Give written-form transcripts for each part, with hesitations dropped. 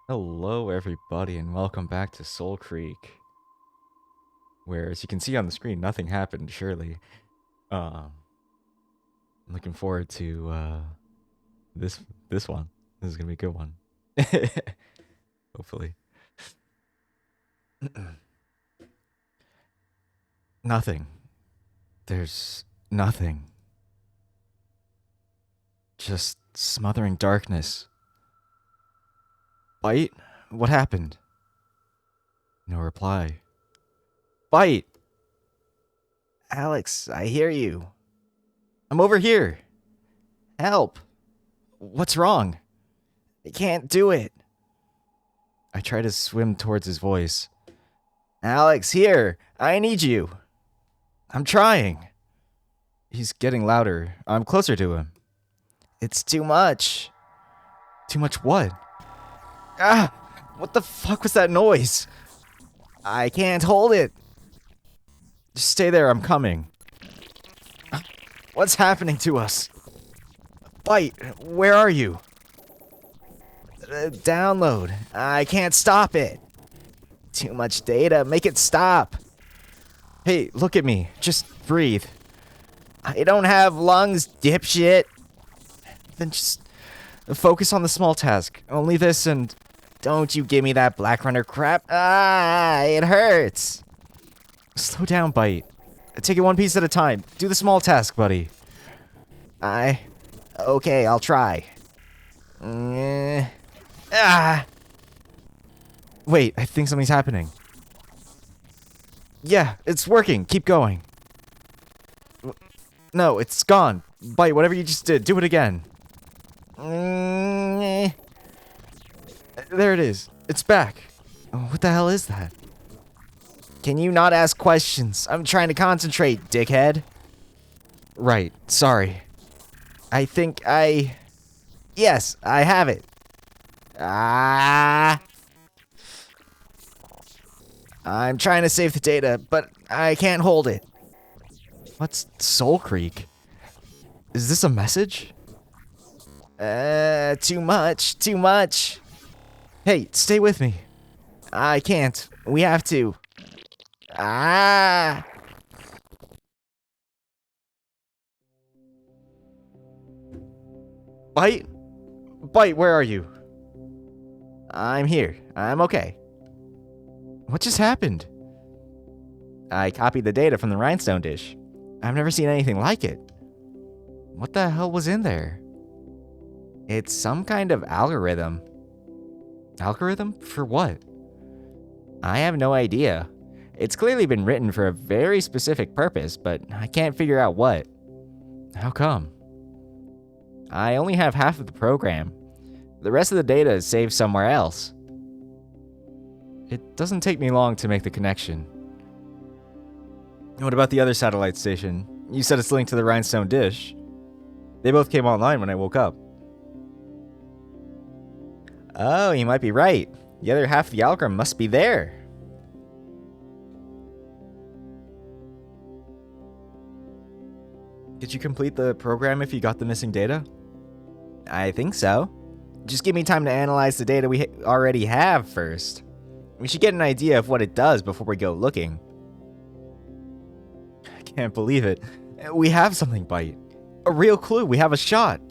Hello, everybody, and welcome back to Soulcreek, where, as you can see on the screen, nothing happened, surely. I'm looking forward to this this one. This is gonna be a good one. Hopefully. Nothing. There's nothing. Just smothering darkness. Bite? What happened? No reply. Bite! Alex, I hear you. I'm over here. Help! What's wrong? I can't do it. I try to swim towards his voice. Alex, here! I need you! I'm trying! He's getting louder. I'm closer to him. It's too much. Too much what? Ah! What the fuck was that noise? I can't hold it! Just stay there, I'm coming. What's happening to us? Bite, where are you? Download. I can't stop it. Too much data. Make it stop. Hey, look at me. Just breathe. I don't have lungs, dipshit. Then just focus on the small task. Only this and don't you give me that Black Runner crap. Ah, it hurts. Slow down, Bite. Take it one piece at a time. Do the small task, buddy. Okay, I'll try. Ah. Wait, I think something's happening. Yeah, it's working. Keep going. No, it's gone. Bite, whatever you just did, do it again. There it is. It's back. What the hell is that? Can you not ask questions? I'm trying to concentrate, dickhead. Right, sorry. Yes, I have it. Ah. I'm trying to save the data, but I can't hold it. What's Soulcreek? Is this a message? Too much, too much. Hey, stay with me. I can't. We have to. Ah! Bite? Bite, where are you? I'm here. I'm okay. What just happened? I copied the data from the rhinestone dish. I've never seen anything like it. What the hell was in there? It's some kind of algorithm. Algorithm? For what? I have no idea. It's clearly been written for a very specific purpose, but I can't figure out what. How come? I only have half of the program. The rest of the data is saved somewhere else. It doesn't take me long to make the connection. What about the other satellite station? You said it's linked to the rhinestone dish. They both came online when I woke up. Oh, you might be right. The other half of the algorithm must be there. Did you complete the program if you got the missing data? I think so. Just give me time to analyze the data we already have first. We should get an idea of what it does before we go looking. I can't believe it. We have something, Bite. A real clue. We have a shot.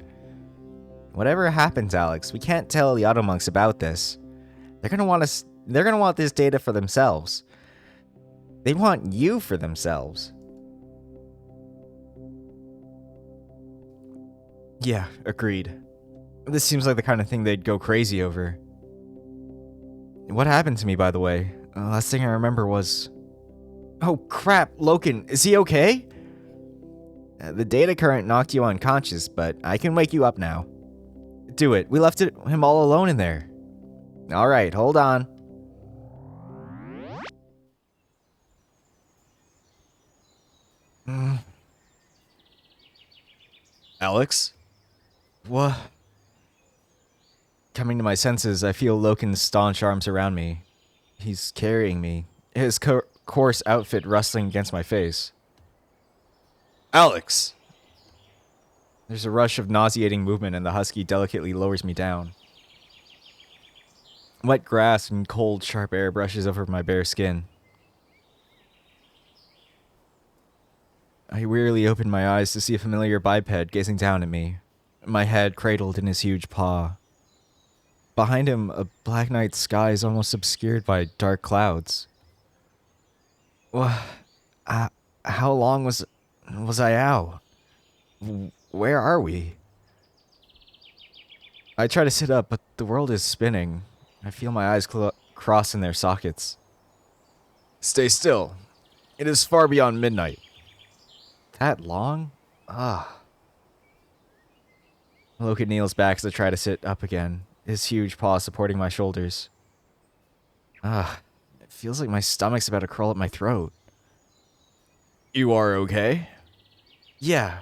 Whatever happens, Alex, we can't tell the Automonks about this. They're gonna want this data for themselves. They want you for themselves. Yeah, agreed. This seems like the kind of thing they'd go crazy over. What happened to me, by the way? The last thing I remember was... Oh crap, Loken, is he okay? The data current knocked you unconscious, but I can wake you up now. Do it. We left him all alone in there. Alright, hold on. Alex? What? Coming to my senses, I feel Loken's staunch arms around me. He's carrying me, his coarse outfit rustling against my face. Alex! There's a rush of nauseating movement and the husky delicately lowers me down. Wet grass and cold, sharp air brushes over my bare skin. I wearily opened my eyes to see a familiar biped gazing down at me, my head cradled in his huge paw. Behind him, a black night sky is almost obscured by dark clouds. How long was I out? Where are we? I try to sit up, but the world is spinning. I feel my eyes cross in their sockets. Stay still. It is far beyond midnight. That long? Logan kneels back as I try to sit up again, his huge paw supporting my shoulders. It feels like my stomach's about to crawl up my throat. You are okay? Yeah,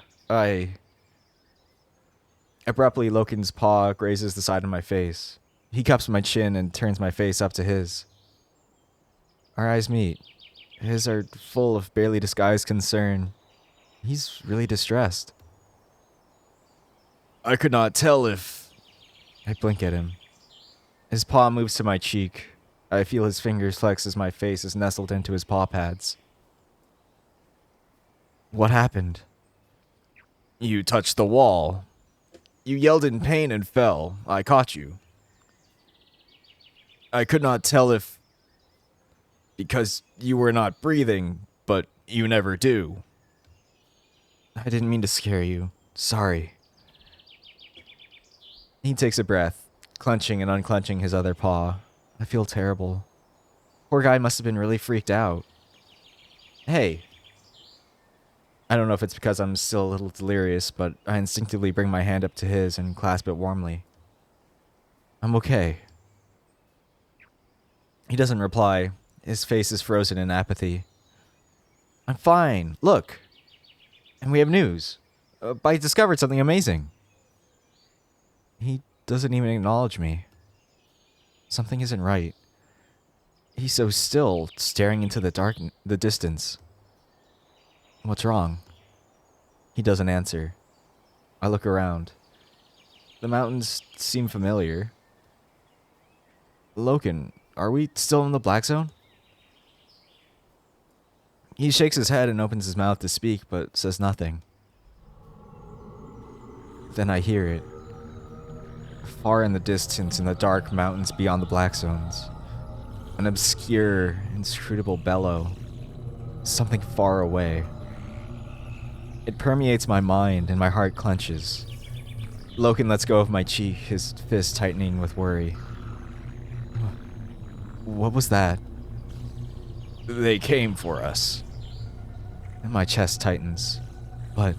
Abruptly, Logan's paw grazes the side of my face. He cups my chin and turns my face up to his. Our eyes meet. His are full of barely disguised concern. He's really distressed. I could not tell if... I blink at him. His paw moves to my cheek. I feel his fingers flex as my face is nestled into his paw pads. What happened? You touched the wall. You yelled in pain and fell. I caught you. I could not tell if... because you were not breathing, but you never do. I didn't mean to scare you. Sorry. He takes a breath, clenching and unclenching his other paw. I feel terrible. Poor guy must have been really freaked out. Hey. I don't know if it's because I'm still a little delirious, but I instinctively bring my hand up to his and clasp it warmly. I'm okay. He doesn't reply. His face is frozen in apathy. I'm fine. Look. And we have news. I discovered something amazing. He doesn't even acknowledge me. Something isn't right. He's so still, staring into the distance. What's wrong? He doesn't answer. I look around. The mountains seem familiar. Logan, are we still in the Black Zone? He shakes his head and opens his mouth to speak, but says nothing. Then I hear it. Far in the distance, in the dark mountains beyond the Black Zones. An obscure, inscrutable bellow. Something far away. It permeates my mind and my heart clenches. Logan lets go of my cheek, his fist tightening with worry. What was that? They came for us. And my chest tightens. But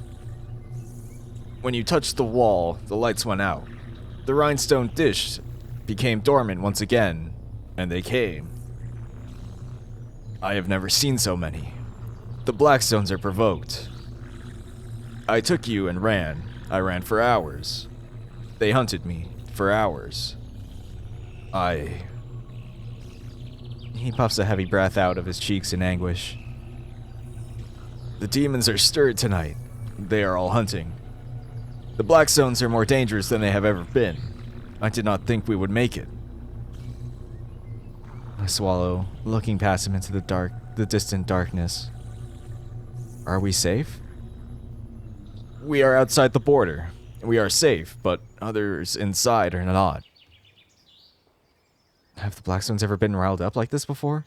when you touched the wall, the lights went out. The rhinestone dish became dormant once again, and they came. I have never seen so many. The Black Stones are provoked. I took you and ran. I ran for hours. They hunted me for hours. He puffs a heavy breath out of his cheeks in anguish. The demons are stirred tonight. They are all hunting. The Black Stones are more dangerous than they have ever been. I did not think we would make it. I swallow, looking past him into the distant darkness. Are we safe? We are outside the border. We are safe, but others inside are not. Have the Black Stones ever been riled up like this before?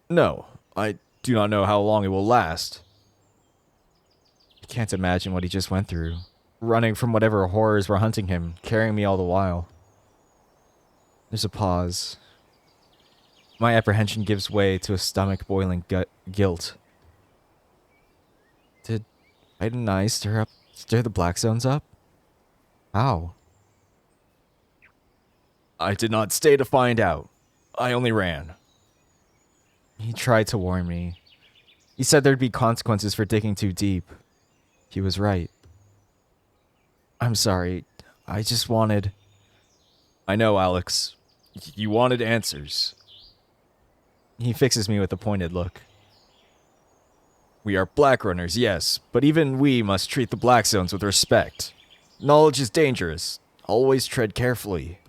No, I do not know how long it will last. I can't imagine what he just went through. Running from whatever horrors were hunting him, carrying me all the while. There's a pause. My apprehension gives way to a stomach-boiling guilt. Did Aiden and I stir the Black Zones up? How? I did not stay to find out. I only ran. He tried to warn me. He said there'd be consequences for digging too deep. He was right. I'm sorry. I just wanted... I know, Alex. You wanted answers. He fixes me with a pointed look. We are Black Runners, yes, but even we must treat the Black Zones with respect. Knowledge is dangerous. Always tread carefully.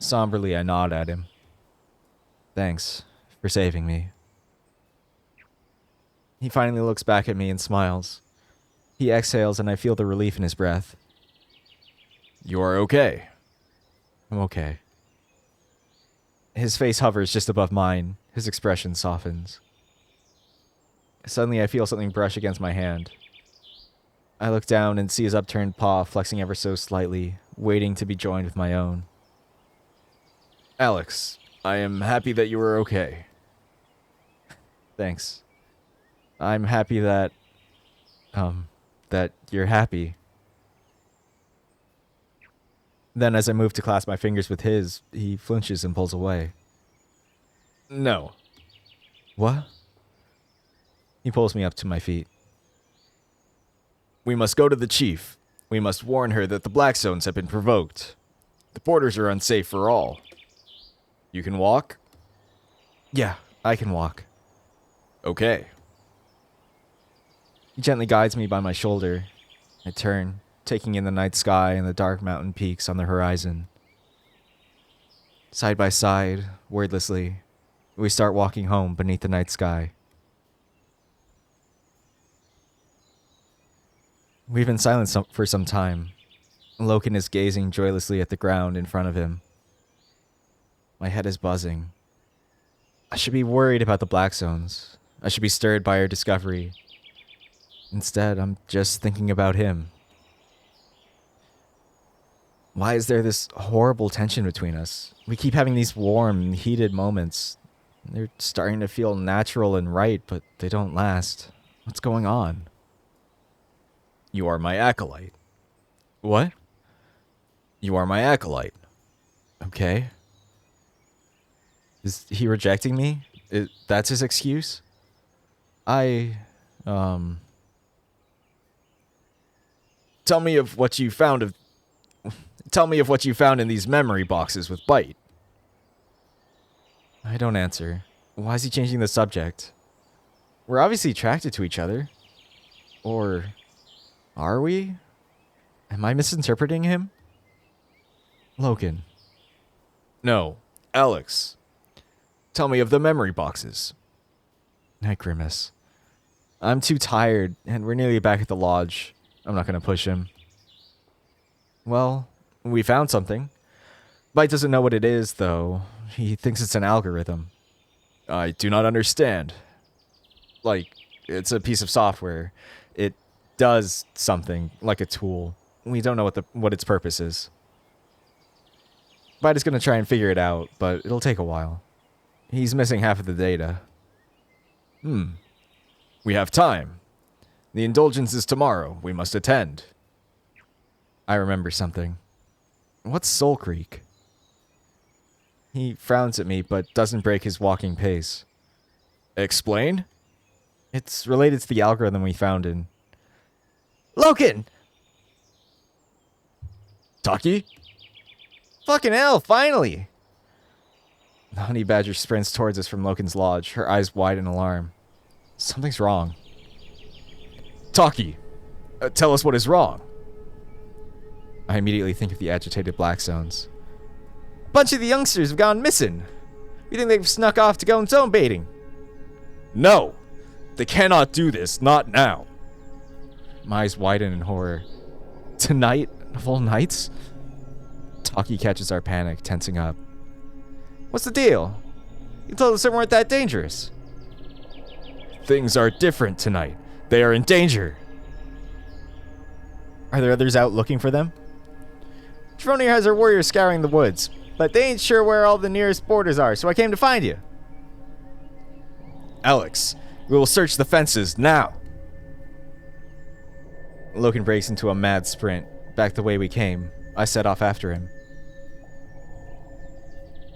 Somberly, I nod at him. Thanks for saving me. He finally looks back at me and smiles. He exhales and I feel the relief in his breath. You are okay. I'm okay. His face hovers just above mine. His expression softens. Suddenly I feel something brush against my hand. I look down and see his upturned paw flexing ever so slightly, waiting to be joined with my own. Alex, I am happy that you are okay. Thanks. I'm happy that you're happy. Then as I move to clasp my fingers with his, he flinches and pulls away. No. What? He pulls me up to my feet. We must go to the chief. We must warn her that the Black Zones have been provoked. The borders are unsafe for all. You can walk? Yeah, I can walk. Okay. He gently guides me by my shoulder. I turn, taking in the night sky and the dark mountain peaks on the horizon. Side by side, wordlessly, we start walking home beneath the night sky. We've been silent for some time. Loken is gazing joylessly at the ground in front of him. My head is buzzing. I should be worried about the Black Zones. I should be stirred by our discovery. Instead, I'm just thinking about him. Why is there this horrible tension between us? We keep having these warm, heated moments. They're starting to feel natural and right, but they don't last. What's going on? You are my acolyte. What? You are my acolyte. Okay. Is he rejecting me? That's his excuse? Tell me of what you found in these memory boxes with Bite. I don't answer. Why is he changing the subject? We're obviously attracted to each other. Or are we? Am I misinterpreting him? Loken. No, Alex. Tell me of the memory boxes. I grimace. I'm too tired, and we're nearly back at the lodge. I'm not going to push him. Well, we found something. Bite doesn't know what it is, though. He thinks it's an algorithm. I do not understand. Like, it's a piece of software. It does something, like a tool. We don't know what its purpose is. Bite is going to try and figure it out, but it'll take a while. He's missing half of the data. We have time. The indulgence is tomorrow. We must attend. I remember something. What's Soulcreek? He frowns at me, but doesn't break his walking pace. Explain? It's related to the algorithm we found in... Loken! Taki? Fucking hell, finally! The honey badger sprints towards us from Loken's lodge, her eyes wide in alarm. Something's wrong. Taki, tell us what is wrong. I immediately think of the agitated Black Zones. A bunch of the youngsters have gone missing. You think they've snuck off to go zone baiting? No! They cannot do this, not now. My eyes widen in horror. Tonight? Of all nights? Taki catches our panic, tensing up. What's the deal? You told us they weren't that dangerous. Things are different tonight. They are in danger. Are there others out looking for them? Tronir has her warriors scouring the woods, but they ain't sure where all the nearest borders are, so I came to find you. Alex, we will search the fences now. Loken breaks into a mad sprint, back the way we came. I set off after him.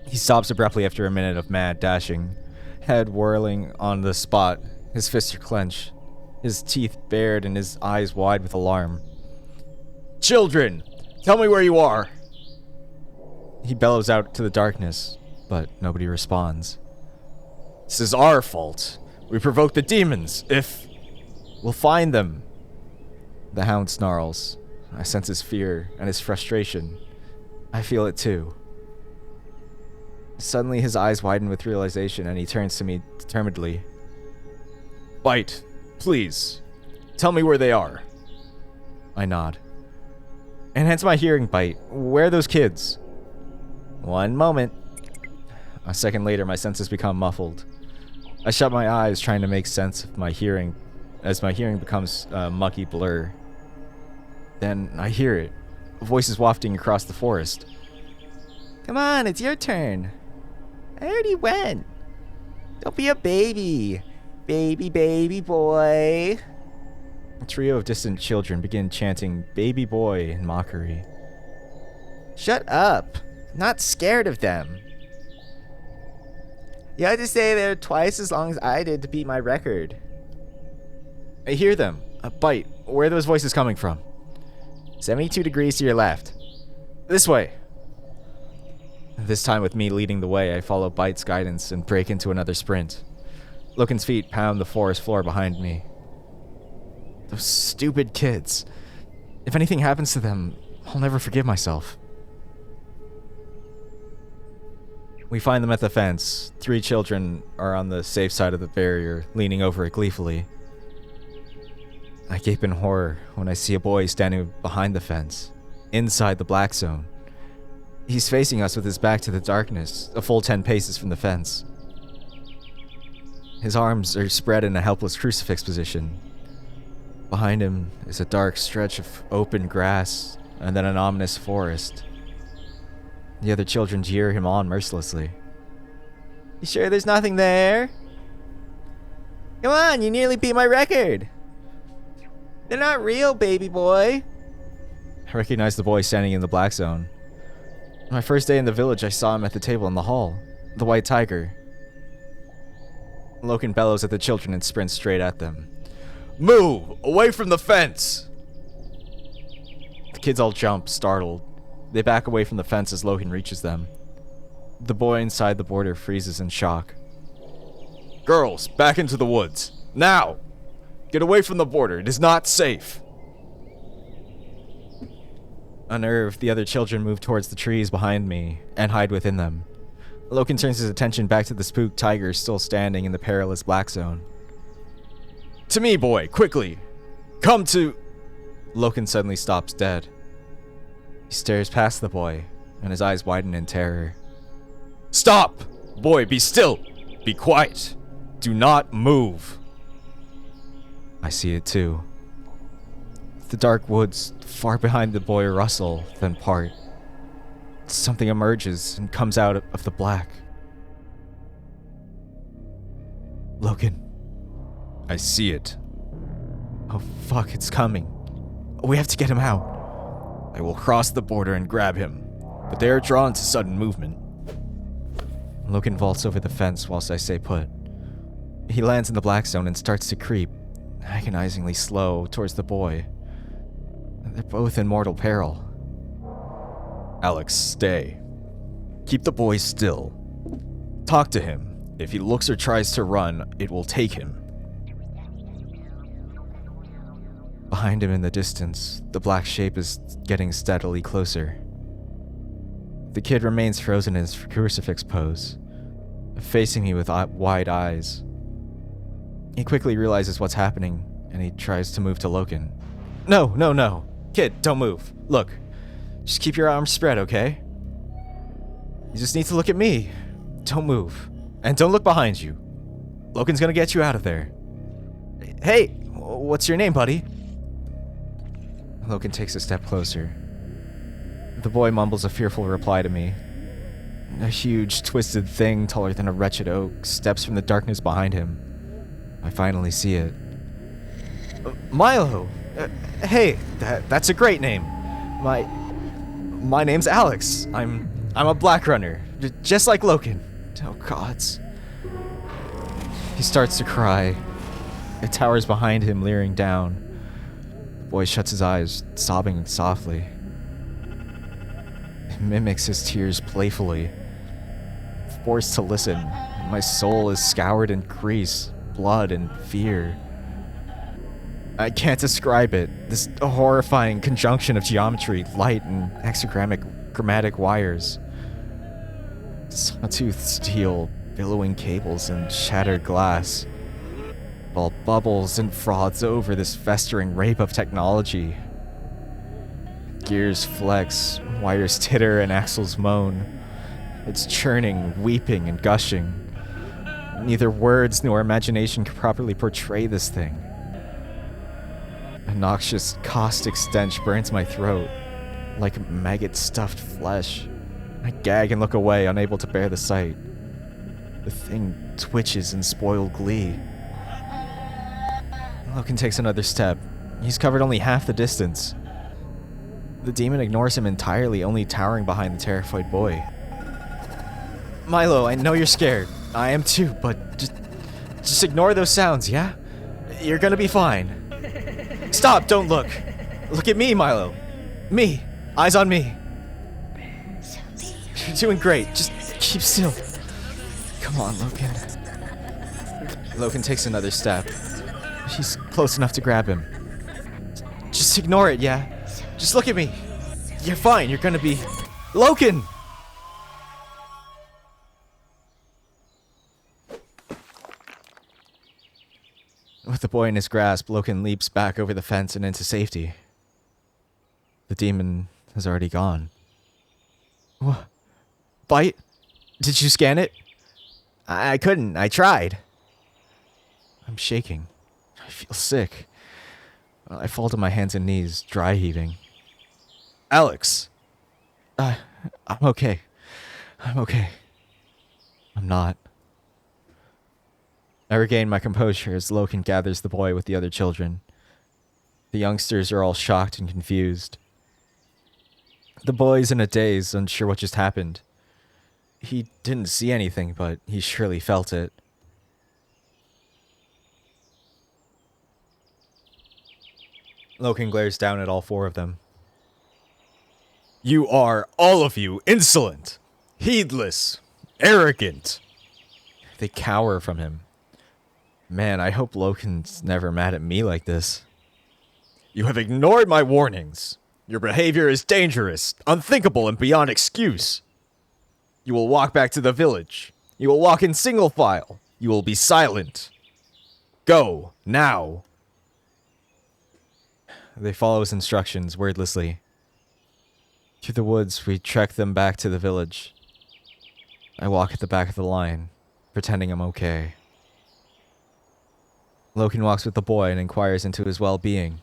He stops abruptly after a minute of mad dashing, head whirling on the spot, his fists are clenched, his teeth bared and his eyes wide with alarm. Children, tell me where you are. He bellows out to the darkness, but nobody responds. This is our fault. We provoked the demons. If... We'll find them. The hound snarls. I sense his fear and his frustration. I feel it too. Suddenly his eyes widen with realization and he turns to me determinedly. Bite, please. Tell me where they are. I nod. Enhance my hearing, Bite. Where are those kids? One moment. A second later, my senses become muffled. I shut my eyes, trying to make sense of my hearing, as my hearing becomes a mucky blur. Then I hear it. Voices wafting across the forest. Come on, it's your turn. I already went. Don't be a baby. Baby, baby boy. A trio of distant children begin chanting baby boy in mockery. Shut up. I'm not scared of them. You had to stay there twice as long as I did to beat my record. I hear them. A Bite. Where are those voices coming from? 72 degrees to your left. This way. This time with me leading the way, I follow Bite's guidance and break into another sprint. Loken's feet pound the forest floor behind me. Those stupid kids. If anything happens to them, I'll never forgive myself. We find them at the fence. 3 children are on the safe side of the barrier, leaning over it gleefully. I gape in horror when I see a boy standing behind the fence, inside the black zone. He's facing us with his back to the darkness, a full 10 paces from the fence. His arms are spread in a helpless crucifix position. Behind him is a dark stretch of open grass, and then an ominous forest. The other children jeer him on mercilessly. You sure there's nothing there? Come on, you nearly beat my record. They're not real, baby boy. I recognize the boy standing in the black zone. My first day in the village, I saw him at the table in the hall. The white tiger. Loken bellows at the children and sprints straight at them. Move! Away from the fence! The kids all jump, startled. They back away from the fence as Loken reaches them. The boy inside the border freezes in shock. Girls, back into the woods. Now! Get away from the border. It is not safe. Unnerved, the other children move towards the trees behind me and hide within them. Loken turns his attention back to the spooked tiger still standing in the perilous black zone. To me, boy, quickly! Come to... Loken suddenly stops dead. He stares past the boy, and his eyes widen in terror. Stop! Boy, be still! Be quiet! Do not move! I see it too. The dark woods far behind the boy rustle, then part. Something emerges and comes out of the black. Loken. I see it. Oh fuck, it's coming. We have to get him out. I will cross the border and grab him, but they are drawn to sudden movement. Loken vaults over the fence whilst I stay put. He lands in the black zone and starts to creep, agonizingly slow, towards the boy. They're both in mortal peril. Alex, stay. Keep the boy still. Talk to him. If he looks or tries to run, it will take him. Behind him in the distance, the black shape is getting steadily closer. The kid remains frozen in his crucifix pose, facing me with wide eyes. He quickly realizes what's happening, and he tries to move to Loken. No, no, no. Kid, don't move. Look. Just keep your arms spread, okay? You just need to look at me. Don't move. And don't look behind you. Loken's gonna get you out of there. Hey, what's your name, buddy? Loken takes a step closer. The boy mumbles a fearful reply to me. A huge, twisted thing taller than a wretched oak steps from the darkness behind him. I finally see it. Milo! Hey, that's a great name. My name's Alex. I'm a black runner, just like Loken. Oh gods. He starts to cry. It towers behind him, leering down. The boy shuts his eyes, sobbing softly. It mimics his tears playfully. Forced to listen, my soul is scoured in grease, blood, and fear. I can't describe it. This horrifying conjunction of geometry, light, and hexagrammatic wires. Sawtooth steel, billowing cables, and shattered glass. All bubbles and froths over this festering rape of technology. Gears flex, wires titter, and axles moan. It's churning, weeping, and gushing. Neither words nor imagination can properly portray this thing. A noxious, caustic stench burns my throat, like maggot-stuffed flesh. I gag and look away, unable to bear the sight. The thing twitches in spoiled glee. Logan takes another step. He's covered only half the distance. The demon ignores him entirely, only towering behind the terrified boy. Milo, I know you're scared. I am too, but just ignore those sounds, yeah? You're gonna be fine. Stop, don't look. Look at me, Milo. Me. Eyes on me. You're doing great. Just keep still. Come on, Logan. Logan takes another step. She's close enough to grab him. Just ignore it, yeah? Just look at me. You're fine. You're gonna be... Logan! With the boy in his grasp, Logan leaps back over the fence and into safety. The demon has already gone. What? Bite? Did you scan it? I couldn't. I tried. I'm shaking. I feel sick. I fall to my hands and knees, dry heaving. Alex! I'm okay. I'm okay. I'm not. I regain my composure as Logan gathers the boy with the other children. The youngsters are all shocked and confused. The boy's in a daze, unsure what just happened. He didn't see anything, but he surely felt it. Logan glares down at all four of them. You are, all of you, insolent, heedless, arrogant. They cower from him. Man, I hope Logan's never mad at me like this. You have ignored my warnings. Your behavior is dangerous, unthinkable, and beyond excuse. You will walk back to the village. You will walk in single file. You will be silent. Go, now. They follow his instructions wordlessly. Through the woods, we trek them back to the village. I walk at the back of the line, pretending I'm okay. Logan walks with the boy and inquires into his well-being.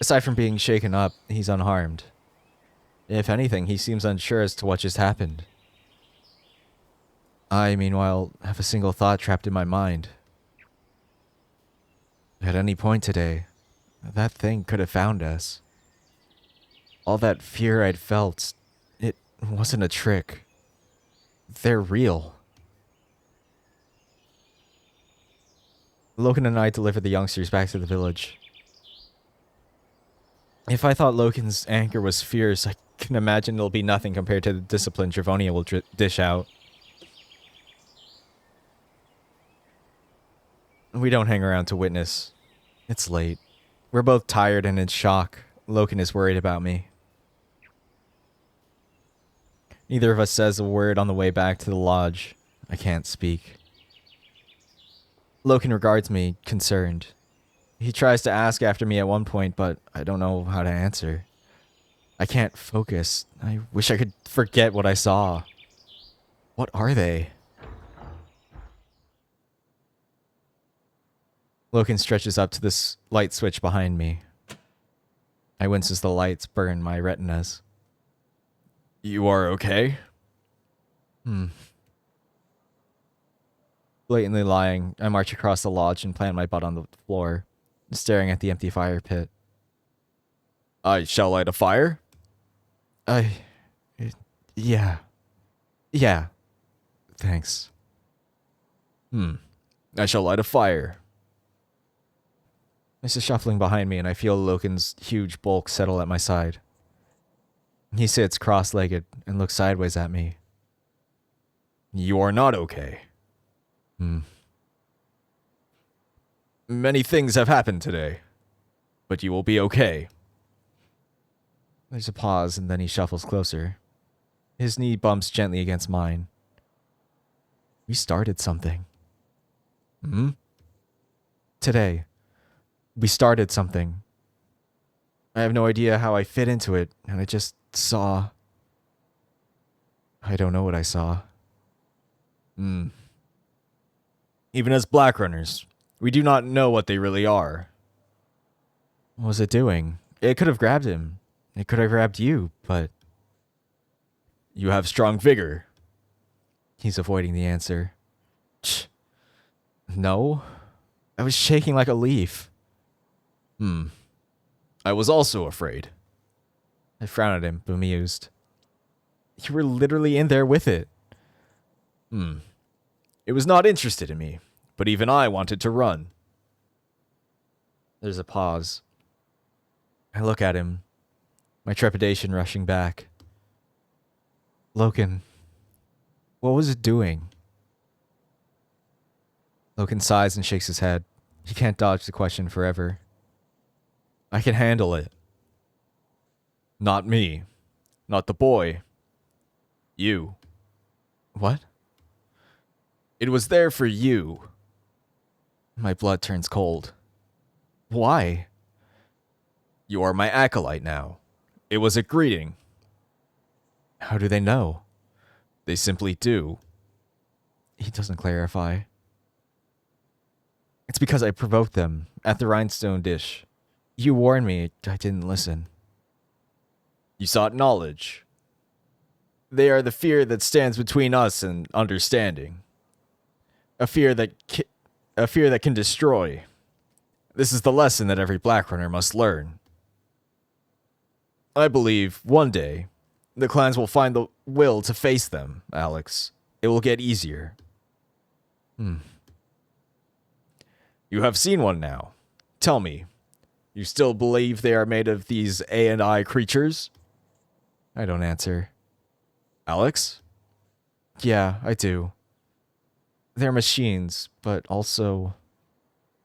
Aside from being shaken up, he's unharmed. If anything, he seems unsure as to what just happened. I, meanwhile, have a single thought trapped in my mind. At any point today, that thing could have found us. All that fear I'd felt, it wasn't a trick. They're real. Logan and I deliver the youngsters back to the village. If I thought Logan's anger was fierce, I can imagine it'll be nothing compared to the discipline Dravonia will dish out. We don't hang around to witness. It's late. We're both tired and in shock. Logan is worried about me. Neither of us says a word on the way back to the lodge. I can't speak. Logan regards me, concerned. He tries to ask after me at one point, but I don't know how to answer. I can't focus. I wish I could forget what I saw. What are they? Logan stretches up to this light switch behind me. I wince as the lights burn my retinas. You are okay? Blatantly lying, I march across the lodge and plant my butt on the floor, staring at the empty fire pit. I shall light a fire? Yeah. Yeah. Thanks. I shall light a fire. There's a shuffling behind me and I feel Logan's huge bulk settle at my side. He sits cross-legged and looks sideways at me. You are not okay. Many things have happened today, but you will be okay. There's a pause and then he shuffles closer. His knee bumps gently against mine. We started something. Hmm? Today, we started something. I have no idea how I fit into it, and I just saw. I don't know what I saw. Hmm. Even as black runners, we do not know what they really are. What was it doing? It could have grabbed him. It could have grabbed you, but. You have strong vigor. He's avoiding the answer. No. I was shaking like a leaf. I was also afraid. I frowned at him, bemused. You were literally in there with it. It was not interested in me, but even I wanted to run. There's a pause. I look at him, my trepidation rushing back. Logan, what was it doing? Logan sighs and shakes his head. He can't dodge the question forever. I can handle it. Not me. Not the boy. You. What? It was there for you. My blood turns cold. Why? You are my acolyte now. It was a greeting. How do they know? They simply do. He doesn't clarify. It's because I provoked them at the rhinestone dish. You warned me, I didn't listen. You sought knowledge. They are the fear that stands between us and understanding. A fear that can destroy. This is the lesson that every black runner must learn. I believe one day the clans will find the will to face them, Alex. It will get easier. You have seen one now. Tell me, you still believe they are made of these A&I creatures? I don't answer. Alex? Yeah, I do. They're machines, but also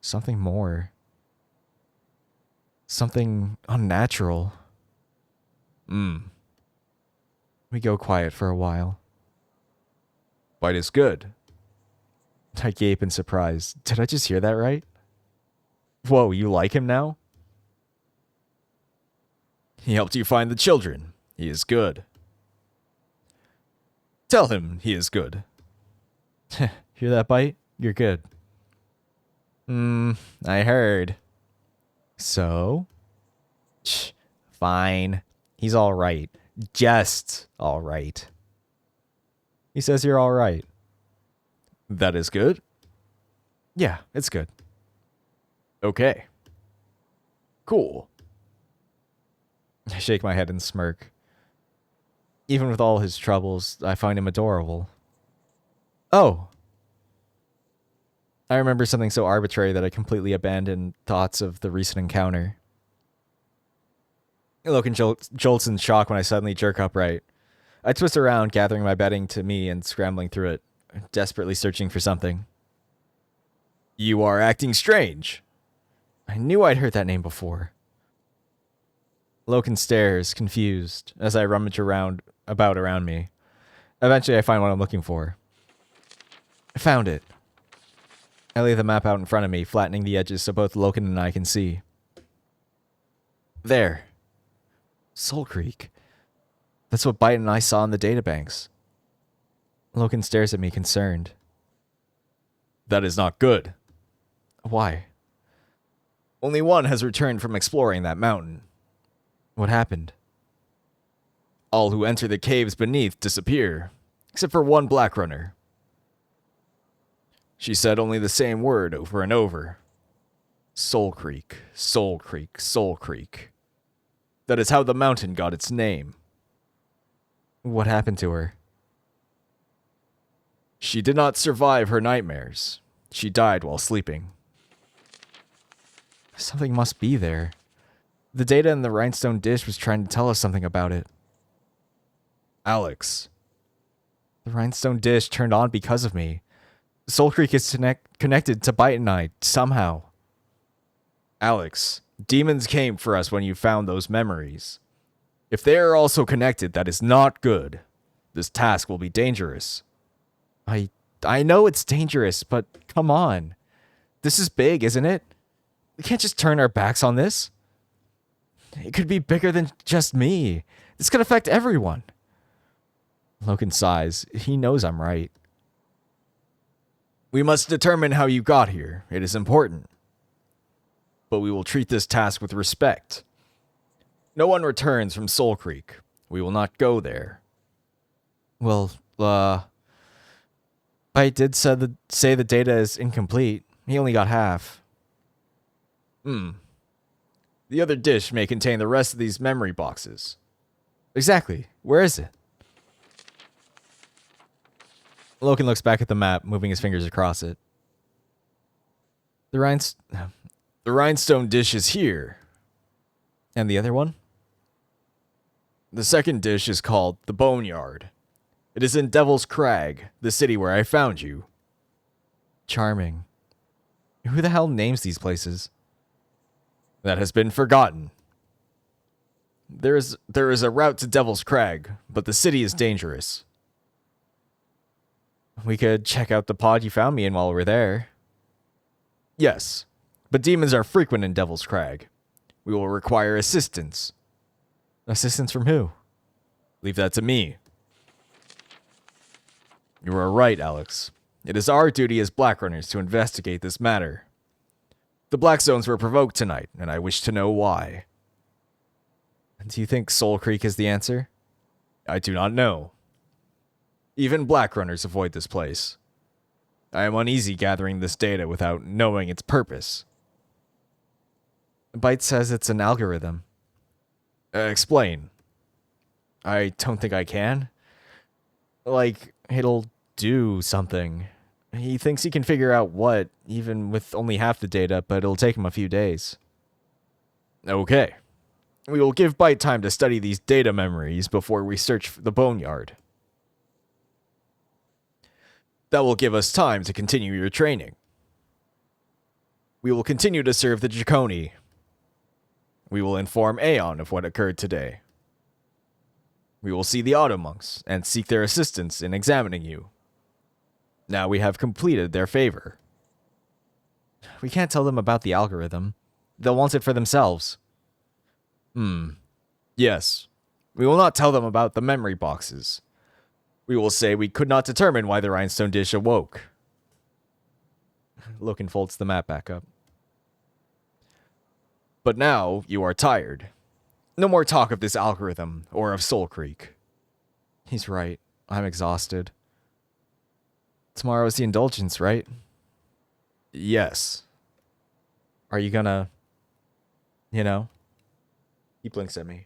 something more. Something unnatural. We go quiet for a while. Bite is good. I gape in surprise. Did I just hear that right? Whoa, you like him now? He helped you find the children. He is good. Tell him he is good. Hear that, Bite? You're good. I heard. So? Fine. He's alright. Just alright. He says you're alright. That is good? Yeah, it's good. Okay. Cool. I shake my head and smirk. Even with all his troubles, I find him adorable. Oh. I remember something so arbitrary that I completely abandoned thoughts of the recent encounter. Logan jolts in shock when I suddenly jerk upright. I twist around, gathering my bedding to me and scrambling through it, desperately searching for something. You are acting strange. I knew I'd heard that name before. Logan stares, confused, as I rummage around me. Eventually, I find what I'm looking for. I found it. I lay the map out in front of me, flattening the edges so both Logan and I can see. There. Soulcreek. That's what Bite and I saw in the databanks. Logan stares at me, concerned. That is not good. Why? Only one has returned from exploring that mountain. What happened? All who enter the caves beneath disappear, except for one black runner. She said only the same word over and over. Soulcreek, Soulcreek, Soulcreek. That is how the mountain got its name. What happened to her? She did not survive her nightmares. She died while sleeping. Something must be there. The data in the rhinestone dish was trying to tell us something about it. Alex. The rhinestone dish turned on because of me. Soulcreek is connected to Bite and I, somehow. Alex, demons came for us when you found those memories. If they are also connected, that is not good. This task will be dangerous. I I know it's dangerous, but come on. This is big, isn't it? We can't just turn our backs on this. It could be bigger than just me. This could affect everyone. Logan sighs. He knows I'm right. We must determine how you got here. It is important. But we will treat this task with respect. No one returns from Soulcreek. We will not go there. Well, I did say the data is incomplete. He only got half. The other dish may contain the rest of these memory boxes. Exactly. Where is it? Logan looks back at the map, moving his fingers across it. The rhinestone dish is here. And the other one? The second dish is called the Boneyard. It is in Devil's Crag, the city where I found you. Charming. Who the hell names these places? That has been forgotten. There is a route to Devil's Crag, but the city is dangerous. We could check out the pod you found me in while we're there. Yes, but demons are frequent in Devil's Crag. We will require assistance. Assistance from who? Leave that to me. You are right, Alex. It is our duty as Black Runners to investigate this matter. The Black Zones were provoked tonight, and I wish to know why. Do you think Soulcreek is the answer? I do not know. Even Black Runners avoid this place. I am uneasy gathering this data without knowing its purpose. Byte says it's an algorithm. Explain. I don't think I can. Like, it'll do something. He thinks he can figure out what, even with only half the data, but it'll take him a few days. Okay. We will give Byte time to study these data memories before we search for the Boneyard. That will give us time to continue your training. We will continue to serve the Draconi. We will inform Aeon of what occurred today. We will see the Automonks and seek their assistance in examining you. Now we have completed their favor. We can't tell them about the algorithm. They'll want it for themselves. Yes. We will not tell them about the memory boxes. We will say we could not determine why the rhinestone dish awoke. Logan folds the map back up. But now you are tired. No more talk of this algorithm or of Soulcreek. He's right. I'm exhausted. Tomorrow's the indulgence, right? Yes. Are you gonna... He blinks at me.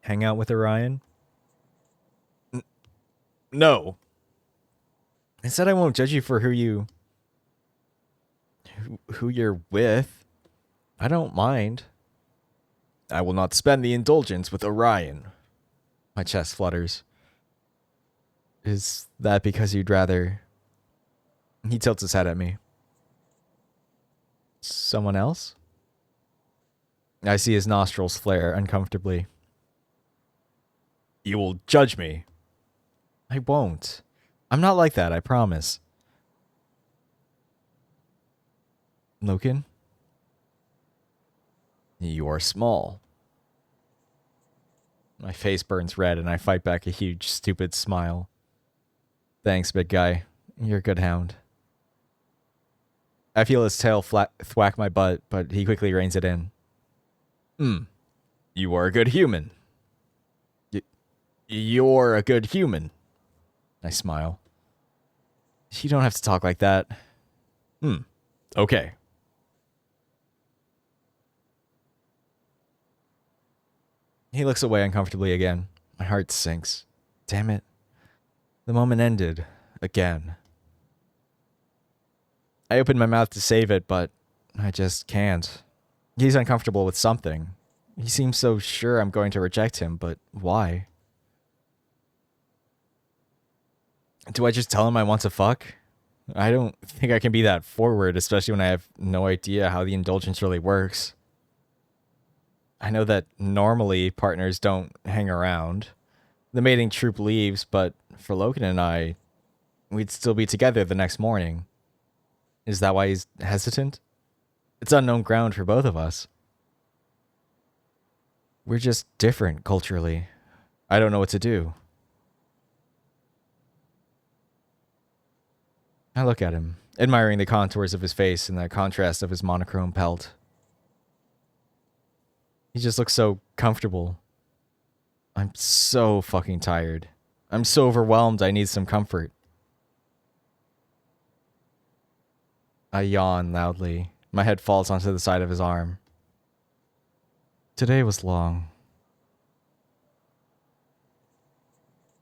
Hang out with Orion? No. I said I won't judge you for who you're with. I don't mind. I will not spend the indulgence with Orion. My chest flutters. Is that because you'd rather... He tilts his head at me. Someone else? I see his nostrils flare uncomfortably. You will judge me. I won't. I'm not like that, I promise. Logan? You are small. My face burns red and I fight back a huge, stupid smile. Thanks, big guy. You're a good hound. I feel his tail thwack my butt, but he quickly reins it in. You are a good human. You're a good human. I smile. You don't have to talk like that. Okay. He looks away uncomfortably again. My heart sinks. Damn it. The moment ended. Again. I opened my mouth to save it, but I just can't. He's uncomfortable with something. He seems so sure I'm going to reject him, but why? Do I just tell him I want to fuck? I don't think I can be that forward, especially when I have no idea how the indulgence really works. I know that normally partners don't hang around. The mating troop leaves, but for Logan and I, we'd still be together the next morning. Is that why he's hesitant? It's unknown ground for both of us. We're just different culturally. I don't know what to do. I look at him, admiring the contours of his face and the contrast of his monochrome pelt. He just looks so comfortable. I'm so fucking tired. I'm so overwhelmed I need some comfort. I yawn loudly. My head falls onto the side of his arm. Today was long.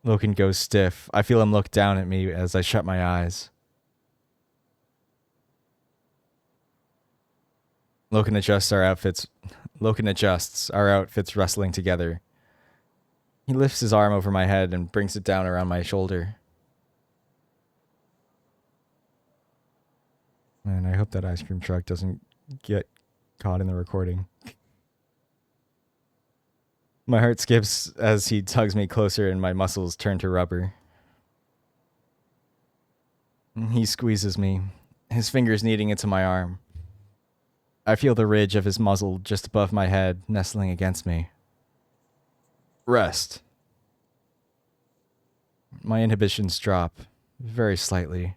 Logan goes stiff. I feel him look down at me as I shut my eyes. Logan adjusts our outfits rustling together. He lifts his arm over my head and brings it down around my shoulder. Man, I hope that ice cream truck doesn't get caught in the recording. My heart skips as he tugs me closer and my muscles turn to rubber. He squeezes me, his fingers kneading into my arm. I feel the ridge of his muzzle just above my head, nestling against me. Rest. My inhibitions drop, very slightly.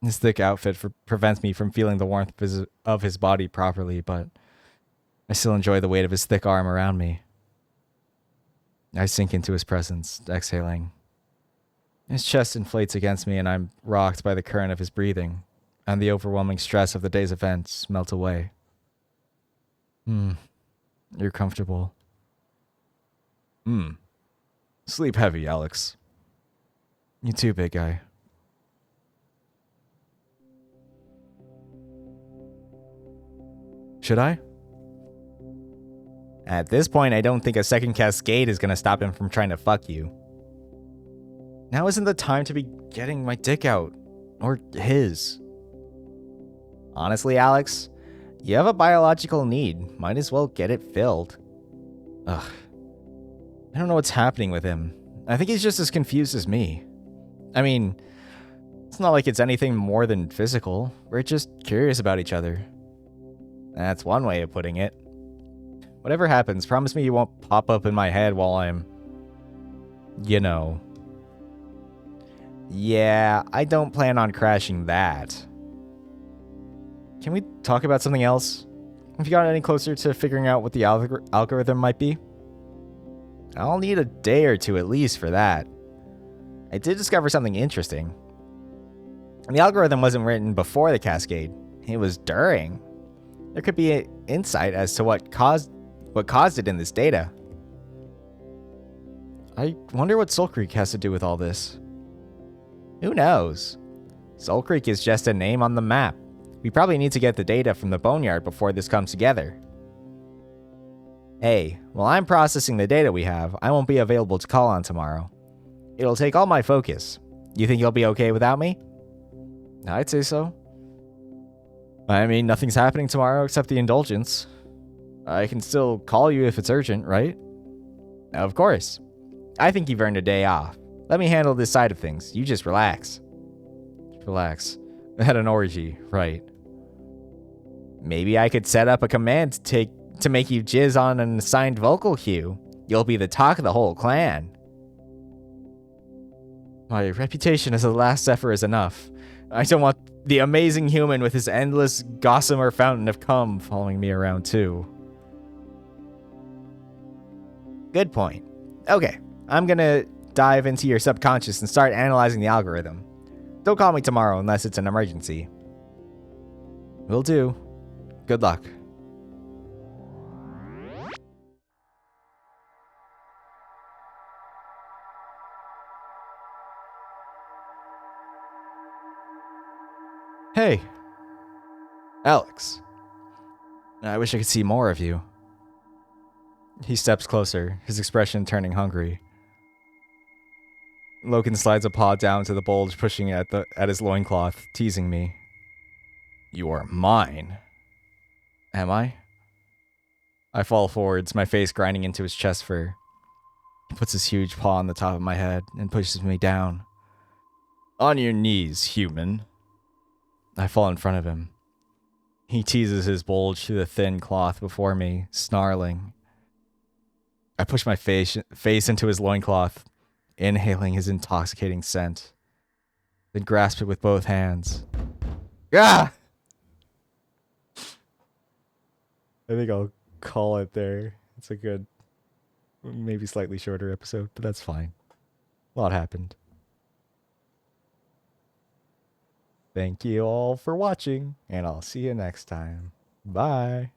His thick outfit prevents me from feeling the warmth of his body properly, but I still enjoy the weight of his thick arm around me. I sink into his presence, exhaling. His chest inflates against me and I'm rocked by the current of his breathing, and the overwhelming stress of the day's events melt away. You're comfortable. Sleep heavy, Alex. You too, big guy. Should I? At this point, I don't think a second cascade is gonna stop him from trying to fuck you. Now isn't the time to be getting my dick out. Or his. Honestly, Alex, you have a biological need. Might as well get it filled. Ugh. I don't know what's happening with him. I think he's just as confused as me. I mean, it's not like it's anything more than physical. We're just curious about each other. That's one way of putting it. Whatever happens, promise me you won't pop up in my head while I'm... You know. Yeah, I don't plan on crashing that. Can we talk about something else? Have you gotten any closer to figuring out what the algorithm might be? I'll need a day or two at least for that. I did discover something interesting. The algorithm wasn't written before the cascade. It was during. There could be an insight as to what caused it in this data. I wonder what Soulcreek has to do with all this. Who knows? Soulcreek is just a name on the map. We probably need to get the data from the boneyard before this comes together. Hey, while I'm processing the data we have, I won't be available to call on tomorrow. It'll take all my focus. You think you'll be okay without me? I'd say so. I mean, nothing's happening tomorrow except the indulgence. I can still call you if it's urgent, right? Of course. I think you've earned a day off. Let me handle this side of things. You just relax. Relax. I had an orgy, right? Maybe I could set up a command to make you jizz on an assigned vocal cue. You'll be the talk of the whole clan. My reputation as a last effort is enough. I don't want the amazing human with his endless gossamer fountain of cum following me around too. Good point. Okay, I'm gonna dive into your subconscious and start analyzing the algorithm. Don't call me tomorrow unless it's an emergency. Will do. Good luck. Hey. Alex. I wish I could see more of you. He steps closer, his expression turning hungry. Logan slides a paw down to the bulge, pushing at his loincloth, teasing me. You are mine. Am I? I fall forwards, my face grinding into his chest fur. He puts his huge paw on the top of my head and pushes me down. On your knees, human. I fall in front of him. He teases his bulge through the thin cloth before me, snarling. I push my face into his loincloth, inhaling his intoxicating scent, then grasp it with both hands. Ah! I think I'll call it there. It's a good, maybe slightly shorter episode, but that's fine. A lot happened. Thank you all for watching, and I'll see you next time. Bye.